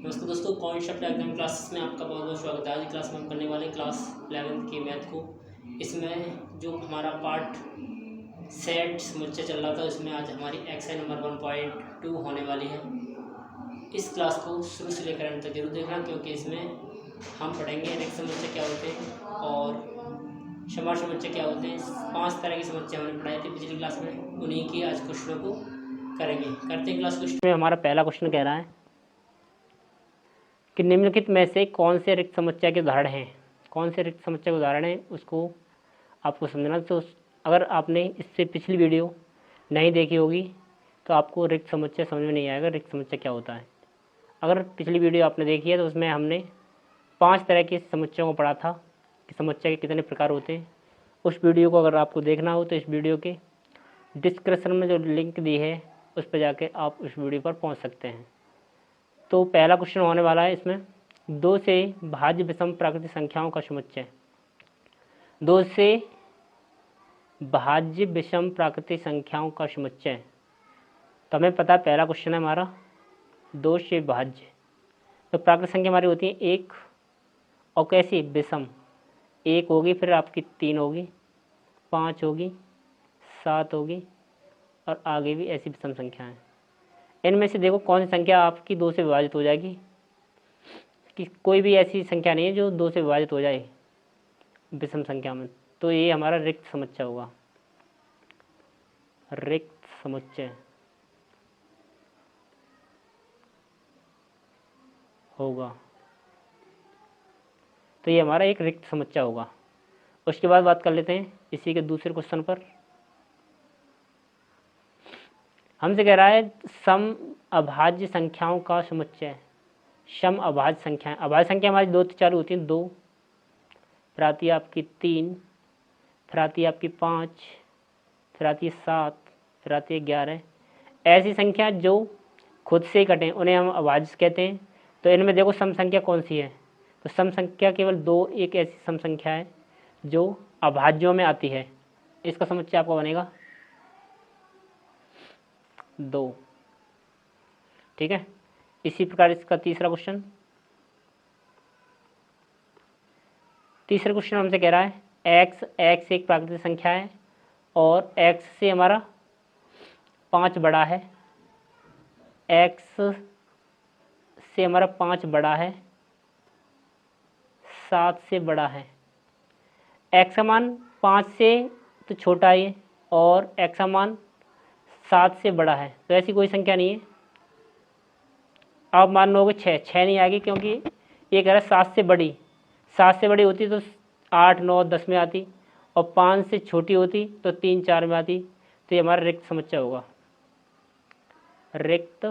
नमस्ते दोस्तों, concept exam classes में आपका बहुत बहुत स्वागत है। आज की क्लास में हम करने वाले क्लास 11th की मैथ को। इसमें जो हमारा पार्ट सेट समुच्चय चल रहा था, उसमें आज हमारी एक्सरसाइज नंबर 1.2 होने वाली है। इस क्लास को शुरू से लेकर अंत तक जरूर देखना, क्योंकि इसमें हम पढ़ेंगे रिक्त समुच्चय क्या होते हैं और समान समुच्चय क्या होते हैं। 5 तरह के समुच्चय हमने पढ़ाए थे पिछली क्लास में, उन्हीं की आज क्वेश्चनों को करेंगे। करते हैं क्लास क्वेश्चन में। हमारा पहला क्वेश्चन कह रहा है कि निम्नलिखित में से कौन से रिक्त समुच्चय के उदाहरण हैं। कौन से रिक्त समुच्चय के उदाहरण हैं उसको आपको समझना। तो अगर आपने इससे पिछली वीडियो नहीं देखी होगी तो आपको रिक्त समुच्चय समझ में नहीं आएगा, रिक्त समुच्चय क्या होता है। अगर पिछली वीडियो आपने देखी है तो उसमें हमने 5 तरह के समुच्चयों को पढ़ा था कि समुच्चय के कितने प्रकार होते हैं। उस वीडियो को अगर आपको देखना हो तो इस वीडियो के डिस्क्रिप्शन में जो लिंक दी है उस पर जाके आप उस वीडियो पर पहुंच सकते हैं। तो पहला क्वेश्चन होने वाला है इसमें 2 से भाज्य विषम प्राकृतिक संख्याओं का समुच्चय। 2 से भाज्य विषम प्राकृतिक संख्याओं का समुच्चय। तो हमें पता है पहला क्वेश्चन है हमारा 2 से भाज्य। तो प्राकृतिक संख्या हमारी होती है 1 और कैसी विषम। 1 होगी, फिर आपकी 3 होगी, 5 होगी, 7 होगी और आगे भी ऐसी विषम संख्या है। इनमें से देखो कौन सी संख्या आपकी 2 से विभाजित हो जाएगी। कि कोई भी ऐसी संख्या नहीं है जो 2 से विभाजित हो जाए विषम संख्या में। तो ये हमारा रिक्त समुच्चय होगा, रिक्त समुच्चय होगा। तो ये हमारा एक रिक्त समुच्चय होगा। उसके बाद बात कर लेते हैं इसी के दूसरे क्वेश्चन पर। हमसे कह रहा है सम अभाज्य संख्याओं का समुच्चय। सम अभाज्य संख्याएं। अभाज्य संख्या हमारी 2 से चालू होती हैं। 2, फिर आती है आपकी 3, फिर आती है आपकी 5, फिर आती है 7, फिर आती है 11। ऐसी संख्या जो खुद से ही कटें उन्हें हम अभाज्य कहते हैं। तो इनमें देखो सम संख्या कौन सी है। तो सम संख्या केवल 2 एक ऐसी सम संख्या है जो अभाज्यों में आती है। इसका समुच्चय आपका बनेगा 2। ठीक है। इसी प्रकार इसका तीसरा क्वेश्चन। तीसरा क्वेश्चन हमसे कह रहा है x एक प्राकृतिक संख्या है और x से हमारा 5 बड़ा है। x से हमारा 5 बड़ा है, 7 से बड़ा है। x का मान 5 से तो छोटा है और x का मान 7 से बड़ा है। तो ऐसी कोई संख्या नहीं है। आप मान लोगे 6 नहीं आएगी, क्योंकि ये कह रहा है 7 से बड़ी। 7 से बड़ी होती तो 8, 9, 10 में आती, और 5 से छोटी होती तो 3, 4 में आती। तो ये हमारा रिक्त समुच्चय होगा, रिक्त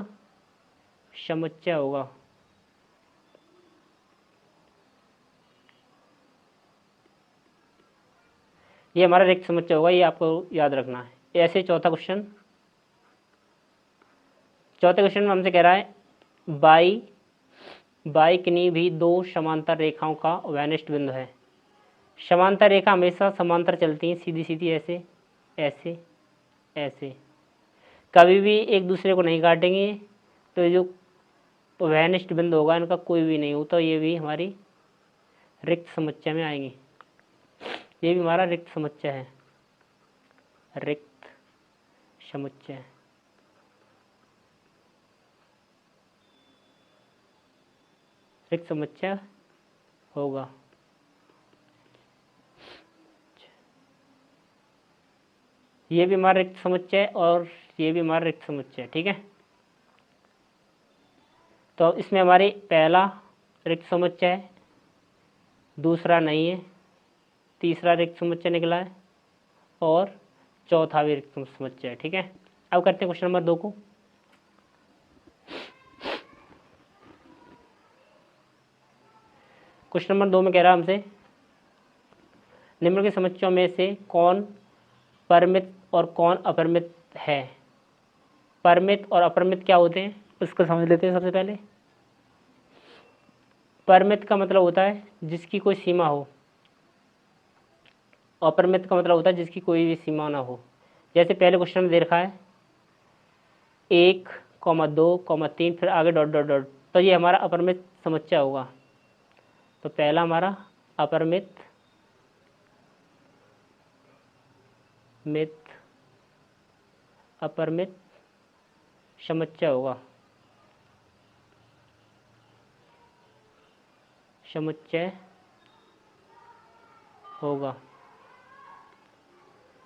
समुच्चय होगा। ये हमारा रिक्त समुच्चय होगा, ये आपको याद रखना है। ऐसे चौथा क्वेश्चन। चौथे क्वेश्चन में हमसे कह रहा है बाई किन्हीं भी 2 समांतर रेखाओं का उभयनिष्ठ बिंदु है। समांतर रेखा हमेशा समांतर चलती हैं, सीधी सीधी, ऐसे ऐसे ऐसे, कभी भी एक दूसरे को नहीं काटेंगे। तो जो उभयनिष्ठ बिंदु होगा इनका कोई भी नहीं होता। ये भी हमारी रिक्त समुच्चय में आएंगे। ये भी हमारा रिक्त समुच्चय है, रिक्त समुच्चय। रिक्त समुच्चय होगा। ये भी हमारा रिक्त समुच्चय और ये भी हमारा रिक्त समुच्चय। ठीक है। तो इसमें हमारे पहला रिक्त समुच्चय है, दूसरा नहीं है, तीसरा रिक्त समुच्चय निकला है और चौथा भी रिक्त समुच्चय है। ठीक है। अब करते हैं क्वेश्चन नंबर 2 को। क्वेश्चन नंबर 2 में कह रहा है हमसे निम्न के समुच्चयों में से कौन परिमित और कौन अपरिमित है। परिमित और अपरिमित क्या होते हैं उसको समझ लेते हैं। सबसे पहले परिमित का मतलब होता है जिसकी कोई सीमा हो, अपरिमित का मतलब होता है जिसकी कोई भी सीमा ना हो। जैसे पहले क्वेश्चन में दे रखा है 1, 2, 3, फिर आगे डॉट डॉट डॉट तो ये हमारा अपरिमित समुच्चय होगा। तो पहला हमारा अपरिमित अपरिमित समुच्चय होगा।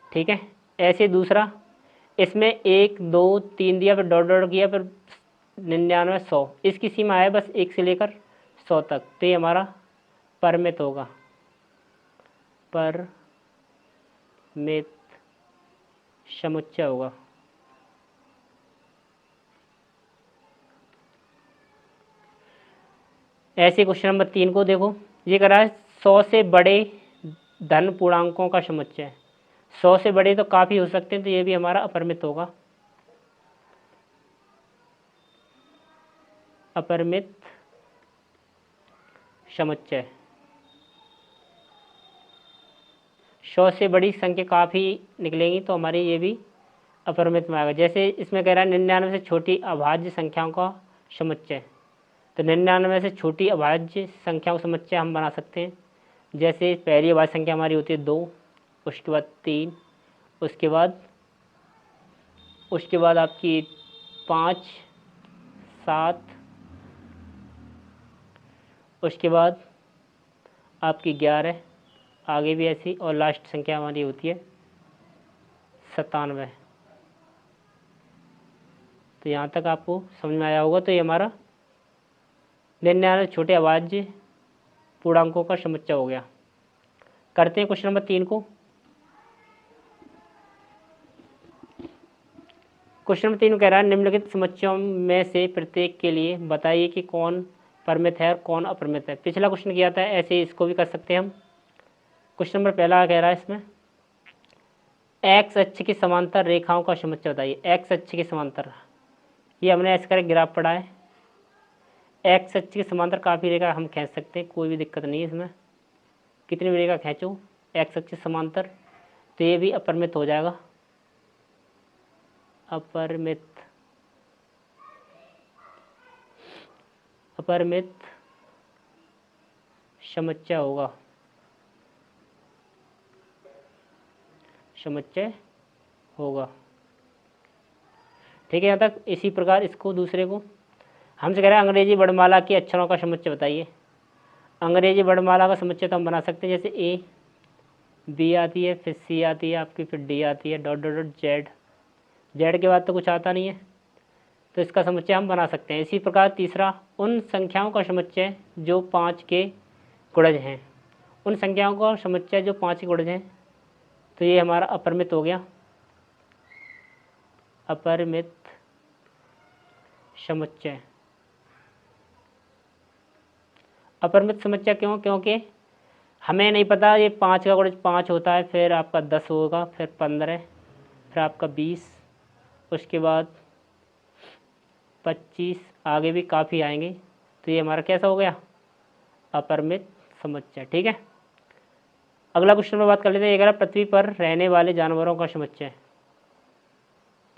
ठीक है। ऐसे दूसरा, इसमें 1 2 3 दिया, फिर डॉट डॉट किया, फिर 99 100, इसकी सीमा है बस 1 से लेकर 100 तक। तो ये हमारा परिमित होगा, परिमित समुच्चय होगा। ऐसे क्वेश्चन नंबर 3 को देखो, ये कह रहा है 100 से बड़े धन पूर्णांकों का समुच्चय। 100 से बड़े तो काफ़ी हो सकते हैं, तो ये भी हमारा अपरिमित होगा। अपरिमित समुच्चय, 100 से बड़ी संख्या काफ़ी निकलेंगी तो हमारी ये भी अपरिमित में आएगा। जैसे इसमें कह रहा है 99 से छोटी अभाज्य संख्याओं का समुच्चय। तो 99 से छोटी अभाज्य संख्याओं का समुच्चय हम बना सकते हैं। जैसे पहली अभाज्य संख्या हमारी होती है 2, उसके बाद 3, उसके बाद आपकी 5 7, उसके बाद आपकी 11, आगे भी ऐसी, और लास्ट संख्या हमारी होती है 97। तो यहाँ तक आपको समझ में आया होगा। तो ये हमारा 99 छोटे अभाज्य पूर्णांकों का समुच्चय हो गया। करते हैं क्वेश्चन नंबर 3 को। क्वेश्चन नंबर 3 कह रहा है निम्नलिखित समुच्चयों में से प्रत्येक के लिए बताइए कि कौन परिमित है और कौन अपरिमित है। पिछला क्वेश्चन किया था, ऐसे इसको भी कर सकते हैं हम। क्वेश्चन नंबर पहला कह रहा है इसमें एक्स अक्ष के समांतर रेखाओं का समुच्चय बताइए। एक्स अक्ष के समांतर, ये हमने ऐसे करके ग्राफ पढ़ा है। एक्स अक्ष के समांतर काफ़ी रेखा हम खींच सकते हैं, कोई भी दिक्कत नहीं है इसमें। कितनी भी रेखा खींचो एक्स अक्ष समांतर, तो ये भी अपरिमित हो जाएगा। अपरिमित समुच्चय होगा, ठीक है। यहाँ तक इसी प्रकार इसको दूसरे को हमसे कह रहे हैं अंग्रेजी वर्णमाला के अक्षरों का समुच्चय बताइए। अंग्रेजी वर्णमाला का समुच्चय तो हम बना सकते हैं, जैसे ए बी आती है, फिर सी आती है आपकी, फिर डी आती है, dot dot dot Z. Z के बाद तो कुछ आता नहीं है, तो इसका समुच्चय हम बना सकते हैं। इसी प्रकार तीसरा, उन संख्याओं का समुच्चय जो 5 के गुणज हैं। उन संख्याओं का समुच्चय जो 5 के गुणज हैं, तो ये हमारा अपरिमित हो गया। अपरिमित समुच्चय, अपरिमित समुच्चय क्यों? क्योंकि हमें नहीं पता ये 5 का गुणज 5 होता है, फिर आपका 10 होगा, फिर 15, फिर आपका 20, उसके बाद 25, आगे भी काफ़ी आएंगे। तो ये हमारा कैसा हो गया? अपरिमित समुच्चय। ठीक है। अगला क्वेश्चन में बात कर लेते हैं। ये कह रहा है पृथ्वी पर रहने वाले जानवरों का समुच्चय।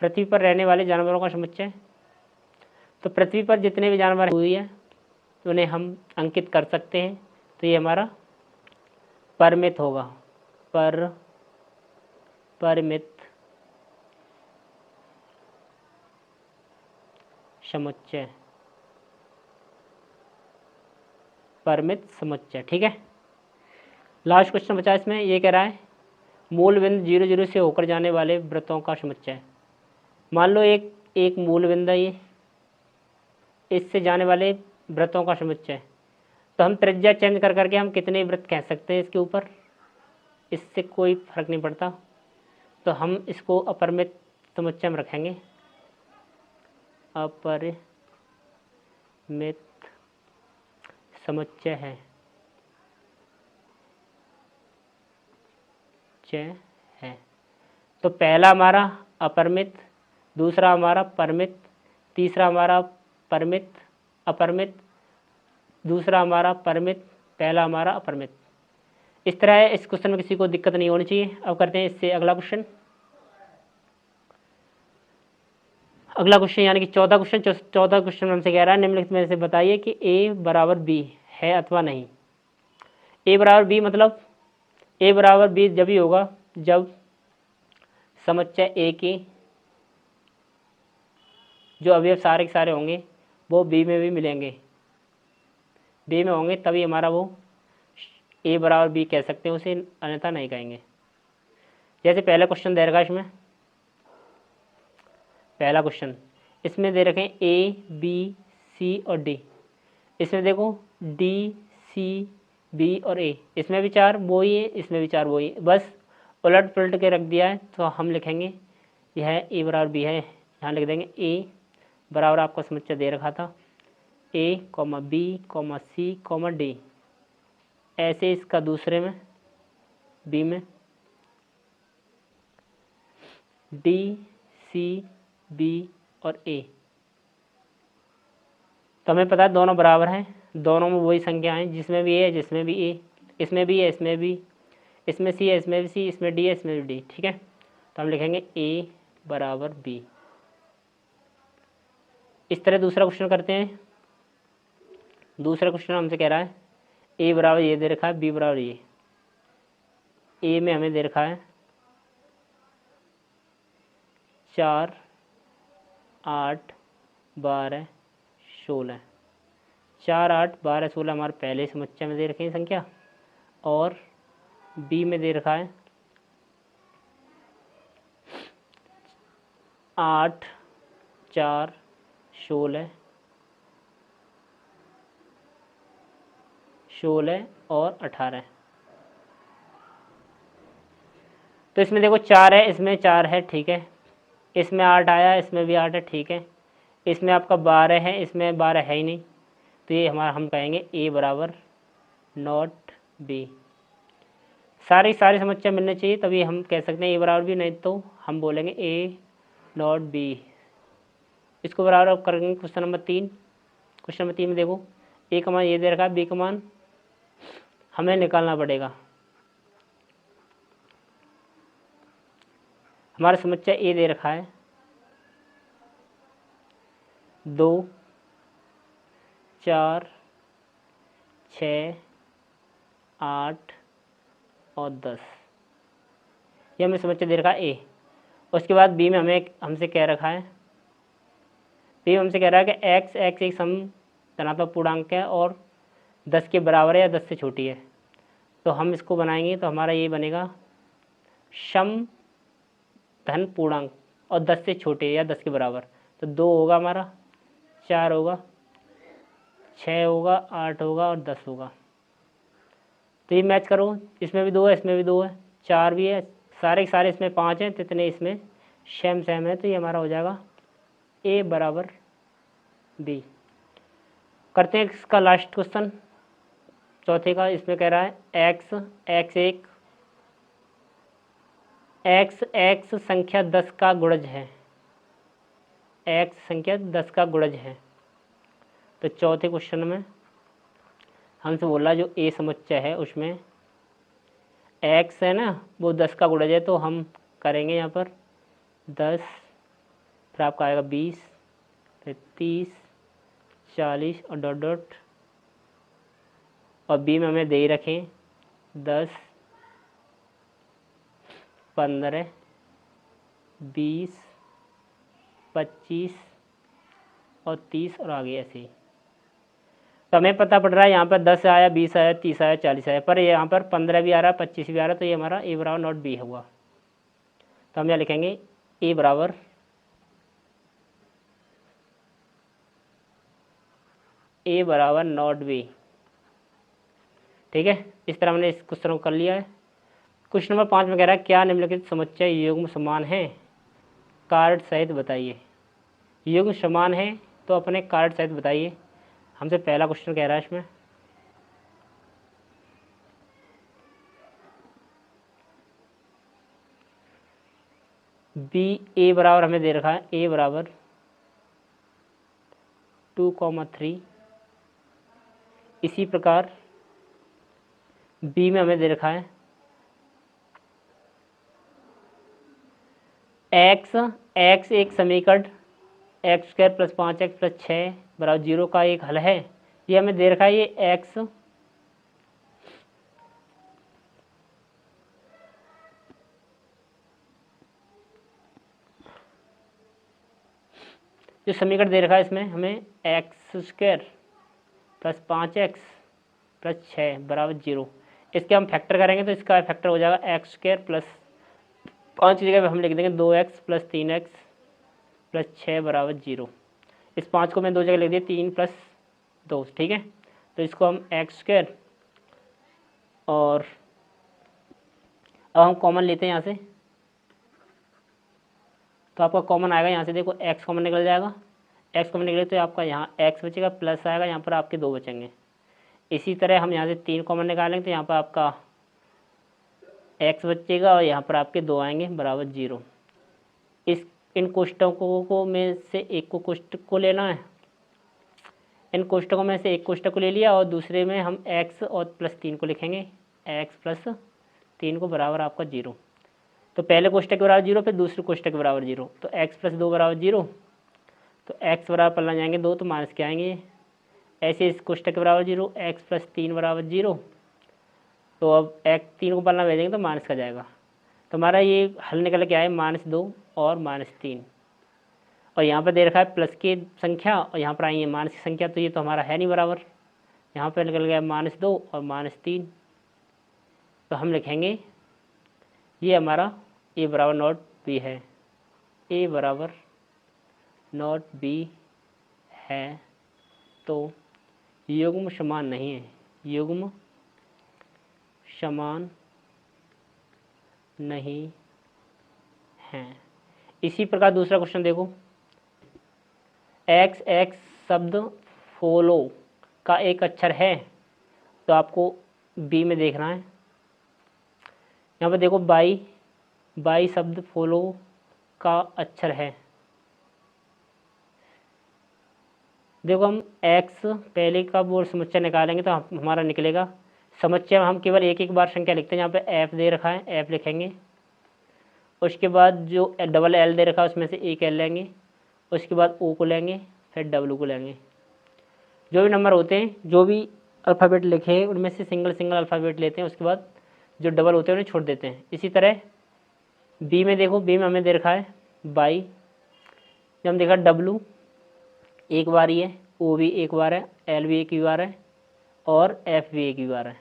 पृथ्वी पर रहने वाले जानवरों का समुच्चय, तो पृथ्वी पर जितने भी जानवर हुई है उन्हें हम अंकित कर सकते हैं। तो ये हमारा परिमित होगा, परिमित समुच्चय, परिमित समुच्चय। ठीक है। लास्ट क्वेश्चन बचा इसमें। ये कह रहा है मूल बिंदु 0 0 से होकर जाने वाले वृत्तों का समुच्चय। मान लो एक मूल बिंदु है, ये इससे जाने वाले वृत्तों का समुच्चय। तो हम त्रिज्या चेंज कर करके हम कितने वृत्त कह सकते हैं इसके ऊपर, इससे कोई फर्क नहीं पड़ता। तो हम इसको अपरिमित समुच्चय में रखेंगे। अपरिमित समुच्चय है, तो पहला हमारा अपरिमित, दूसरा हमारा परिमित, तीसरा हमारा परिमित अपरिमित, दूसरा हमारा परिमित, पहला हमारा अपरिमित। इस तरह इस क्वेश्चन में किसी को दिक्कत नहीं होनी चाहिए। अब करते हैं इससे अगला क्वेश्चन। अगला क्वेश्चन यानी कि चौथा क्वेश्चन हमसे कह रहा है निम्नलिखित में से बताइए कि ए बराबर बी है अथवा नहीं। ए बराबर बी मतलब ए बराबर बी जब ही होगा जब समुच्चय ए के जो अवयव सारे के सारे होंगे वो बी में भी मिलेंगे, बी में होंगे तभी हमारा वो ए बराबर बी कह सकते हैं उसे, अन्यथा नहीं कहेंगे। जैसे पहला क्वेश्चन दे रखा है इसमें, पहला क्वेश्चन इसमें दे रखे हैं ए बी सी और डी। इसमें देखो डी सी बी और ए, इसमें भी चार वो ही है, इसमें भी चार वो ही है, बस उलट पुलट के रख दिया है। तो हम लिखेंगे यह ए बराबर बी है, यहाँ लिख देंगे ए बराबर आपका समुच्चय दे रखा था ए comma B comma C comma D, ऐसे इसका दूसरे में बी में डी सी बी और ए। तो हमें पता है दोनों बराबर हैं, दोनों में वही संख्या हैं, जिसमें भी ए है जिसमें भी ए, इसमें भी है इसमें भी, इसमें सी है इसमें भी सी, इसमें डी है इसमें भी डी। ठीक है, तो हम लिखेंगे ए बराबर बी। इस तरह दूसरा क्वेश्चन करते हैं। दूसरा क्वेश्चन हमसे कह रहा है ए बराबर ये दे रखा है, बी बराबर ये। ए में हमें दे रखा है 4 8 12 16, 4 8 12 16 हमारे पहले समुच्चय में दे रखे हैं संख्या, और बी में दे रखा है 8 4 16 16 और 18। तो इसमें देखो 4 है, इसमें 4 है, ठीक है, इसमें 8 आया, इसमें भी 8 है, ठीक है, इसमें आपका 12 है, इसमें 12 है ही नहीं, तो ये हमारा हम कहेंगे ए बराबर नॉट बी। सारे समुच्चय मिलने चाहिए तभी हम कह सकते हैं ए बराबर बी, नहीं तो हम बोलेंगे ए नॉट बी। इसको बराबर अब करेंगे क्वेश्चन नंबर 3। क्वेश्चन नंबर 3 में देखो ए का मान ये दे रखा है, बी का मान हमें निकालना पड़ेगा। हमारा समुच्चय ए दे रखा है 2 4 6 8 और 10, ये हमें समुच्चय दे रखा है ए। उसके बाद बी में हमसे कह रखा है, बी में हमसे कह रहा है कि एक्स एक सम धनात्मक पूर्णांक है और 10 के बराबर है या 10 से छोटी है। तो हम इसको बनाएंगे तो हमारा ये बनेगा सम धन पूर्णांक और 10 से छोटे या 10 के बराबर। तो 2 होगा हमारा, 4 होगा, 6 होगा, 8 होगा और 10 होगा। तो ये मैच करो, इसमें भी 2 है, इसमें भी 2 है, 4 भी है, सारे के सारे इसमें 5 हैं, तो इतने इसमें सेम है। तो ये हमारा हो जाएगा ए बराबर बी। करते हैं इसका लास्ट क्वेश्चन चौथे का। इसमें कह रहा है एक्स संख्या 10 का गुणज है, एक्स संख्या 10 का गुणज है। तो चौथे क्वेश्चन में हमसे बोला जो ए समुच्चय है उसमें एक्स है ना वो 10 का गुणज है, तो हम करेंगे यहाँ पर 10, फिर आपका आएगा 20, फिर 30, 40 और डॉट डॉट, और बी में हमें दे ही रखें 10, 15, 20, 25 और 30 और आगे ऐसे ही। तो हमें पता पड़ रहा है यहाँ पर 10 आया, 20 आया, 30 आया, 40 आया, पर यहाँ पर 15 भी आ रहा है, 25 भी आ रहा है, तो ये हमारा ए बराबर नॉट बी हुआ। तो हम यहाँ लिखेंगे ए बराबर नॉट बी। ठीक है, इस तरह हमने इस क्वेश्चन को कर लिया है। क्वेश्चन नंबर 5 में कह रहा है क्या निम्नलिखित समुच्चय युग्म समान है, कार्ड सहित बताइए। युग्म समान है तो अपने कार्ड सहित बताइए। हमसे पहला क्वेश्चन कह रहा है इसमें बी ए बराबर हमें दे रखा है ए बराबर 2,3। इसी प्रकार बी में हमें दे रखा है एक्स एक समीकरण x square plus 5x plus 6 बराबर 0 का एक हल है। ये हमें दे रखा है, ये एक्स जो समीकरण दे रखा है इसमें हमें x square plus 5x plus 6 बराबर 0, इसके हम फैक्टर करेंगे तो इसका फैक्टर हो जाएगा एक्स स्क्वायर प्लस 5 की जगह पे हम लिख देंगे 2x प्लस 3x प्लस 6 बराबर 0। इस 5 को मैं 2 जगह लिख दिया 3 प्लस 2, ठीक है। तो इसको हम एक्स स्क्वायर और अब हम कॉमन लेते हैं यहाँ से, तो आपका कॉमन आएगा यहाँ से, देखो x कॉमन निकल जाएगा, x कॉमन निकले तो आपका यहाँ x बचेगा प्लस आएगा, यहाँ पर आपके 2 बचेंगे। इसी तरह हम यहाँ से 3 कॉमन निकालेंगे तो यहाँ पर आपका x बचेगा और यहाँ पर आपके 2 आएंगे बराबर 0। इन कोष्टकों को में से एक को कोष्टक को लेना है, इन कोष्टकों में से एक कोष्टक को ले लिया और दूसरे में हम x और प्लस 3 को लिखेंगे, x प्लस 3 को बराबर आपका 0। तो पहले कोष्टक के बराबर 0, फिर दूसरे कोष्टक के बराबर 0, तो x प्लस 2 बराबर 0, तो x बराबर पलना जाएंगे 2 तो माइनस के आएंगे। ऐसे इस कोष्टक के बराबर 0, x प्लस 3 बराबर 0, तो अब x 3 को पलना भेजेंगे तो माइनस का जाएगा। तो हमारा ये हल निकल के आए -2 और -3, और यहाँ पर दे रखा है प्लस की संख्या और यहाँ पर आई है माइनस की संख्या, तो ये तो हमारा है नहीं बराबर। यहाँ पर निकल गया -2 और -3, तो हम लिखेंगे ये हमारा a बराबर नॉट b है, a बराबर नॉट b है, तो युग्म समान नहीं है, युग्म समान नहीं है। इसी प्रकार दूसरा क्वेश्चन देखो, x शब्द फॉलो का एक अक्षर है, तो आपको b में देखना है। यहाँ पर देखो बाई शब्द फॉलो का अक्षर है, देखो हम x पहले का वो समुच्चय निकालेंगे तो हमारा निकलेगा समुच्चय में हम केवल एक बार संख्या लिखते हैं। यहाँ पे f दे रखा है, f लिखेंगे, उसके बाद जो डबल l दे रखा है उसमें से एक l लेंगे, उसके बाद o को लेंगे, फिर w को लेंगे। जो भी नंबर होते हैं, जो भी अल्फ़ाबेट लिखे हैं उनमें से सिंगल अल्फ़ाबेट लेते हैं, उसके बाद जो डबल होते हैं उन्हें छोड़ देते हैं। इसी तरह b में देखो, b में हमें दे रखा है बाई, जब हम देखा w एक बार ही है, o भी एक बार है, l भी एक ही बार है और f भी एक ही बार है।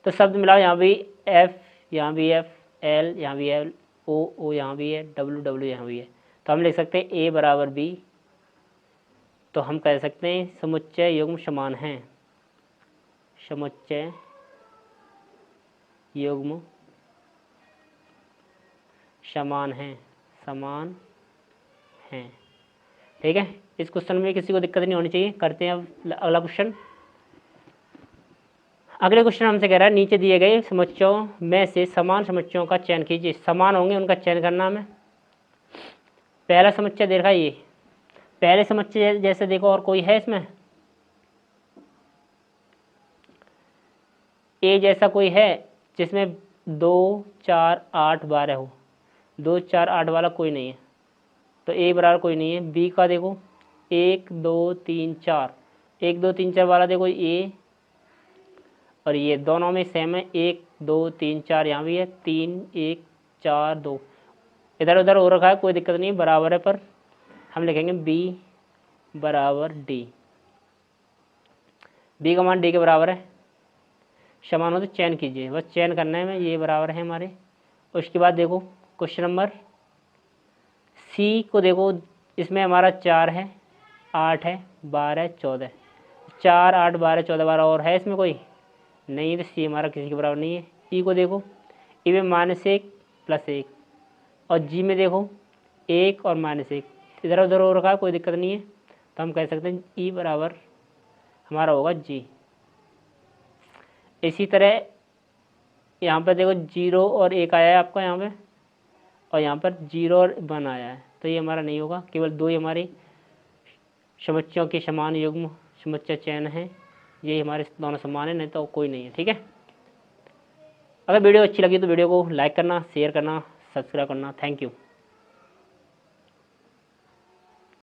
तो शब्द मिलाओ, यहाँ भी f, यहाँ भी f, l यहाँ भी l, o यहाँ भी है, w यहाँ भी है। तो हम लिख सकते हैं a बराबर b, तो हम कह सकते हैं समुच्चय युग्म समान हैं, समुच्चय युग्म समान हैं। ठीक है, इस क्वेश्चन में किसी को दिक्कत नहीं होनी चाहिए। करते हैं अब अगला क्वेश्चन। अगले क्वेश्चन हमसे कह रहा है नीचे दिए गए समुच्चयों में से समान समुच्चयों का चयन कीजिए। समान होंगे उनका चयन करना हमें। पहला समुच्चय दे रखा है, ये पहले समुच्चय जैसे देखो और कोई है इसमें, ए जैसा कोई है जिसमें 2 4 8 12 हो, 2 4 8 वाला कोई नहीं है, तो ए बराबर कोई नहीं है। बी का देखो 1 2 3 4, 1 2 3 4 वाला देखो ए और ये दोनों में सेम है, 1 2 3 4 यहाँ भी है, 3 1 4 2 इधर उधर हो रखा है, कोई दिक्कत नहीं, बराबर है। पर हम लिखेंगे बी बराबर डी, बी का मान डी के बराबर है। समान हो तो चयन कीजिए, बस चयन करना है, में ये बराबर है हमारे। उसके बाद देखो क्वेश्चन नंबर सी को देखो, इसमें हमारा 4 है, 8 है, 12 है, 14, 4 8 12 14 12 और है इसमें कोई नहीं, तो सी हमारा किसी के बराबर नहीं है। ई को देखो, ई में -1 +1 और जी में देखो 1 और -1 इधर उधर हो रखा है, कोई दिक्कत नहीं है, तो हम कह सकते हैं ई बराबर हमारा होगा जी। इसी तरह यहाँ पर देखो 0 और 1 आया है आपका यहाँ पे, और यहाँ पर 0 और 1 आया है, तो ये हमारा नहीं होगा। केवल 2 ही हमारी समुच्चयों के समान युग्म समुच्चय चयन है, ये हमारे दोनों समान है, नहीं तो कोई नहीं है। ठीक है, अगर वीडियो अच्छी लगी तो वीडियो को लाइक करना, शेयर करना, सब्सक्राइब करना। Thank you.